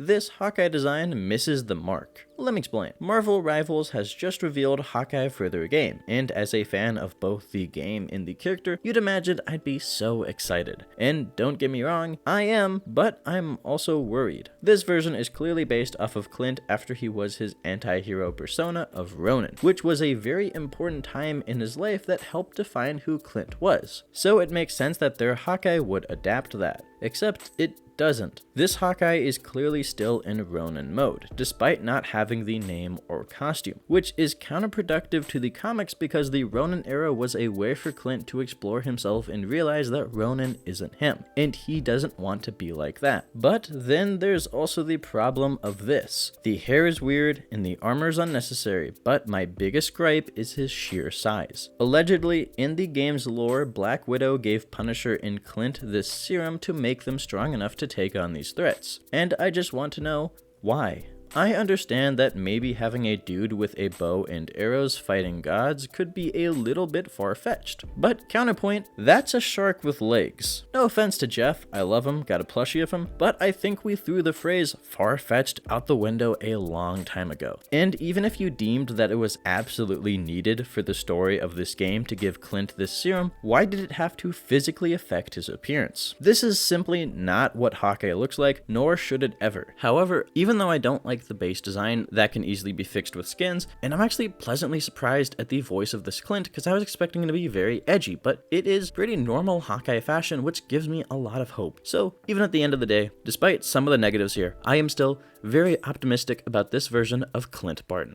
This Hawkeye design misses the mark. Let me explain. Marvel Rivals has just revealed Hawkeye for their game, and as a fan of both the game and the character, you'd imagine I'd be so excited. And don't get me wrong, I am, but I'm also worried. This version is clearly based off of Clint after he was his anti-hero persona of Ronin, which was a very important time in his life that helped define who Clint was. So it makes sense that their Hawkeye would adapt that. Except it doesn't. This Hawkeye is clearly still in Ronin mode, despite not having the name or costume, which is counterproductive to the comics because the Ronin era was a way for Clint to explore himself and realize that Ronin isn't him, and he doesn't want to be like that. But then there's also the problem of this. The hair is weird and the armor is unnecessary, but my biggest gripe is his sheer size. Allegedly, in the game's lore, Black Widow gave Punisher and Clint this serum to make them strong enough to take on these threats, and I just want to know why. I understand that maybe having a dude with a bow and arrows fighting gods could be a little bit far-fetched, but counterpoint, that's a shark with legs. No offense to Jeff, I love him, got a plushie of him, but I think we threw the phrase far-fetched out the window a long time ago. And even if you deemed that it was absolutely needed for the story of this game to give Clint this serum, why did it have to physically affect his appearance? This is simply not what Hawkeye looks like, nor should it ever. However, even though I don't like the base design, that can easily be fixed with skins, and I'm actually pleasantly surprised at the voice of this Clint because I was expecting him to be very edgy, but it is pretty normal Hawkeye fashion, which gives me a lot of hope. So even at the end of the day, despite some of the negatives here, I am still very optimistic about this version of Clint Barton.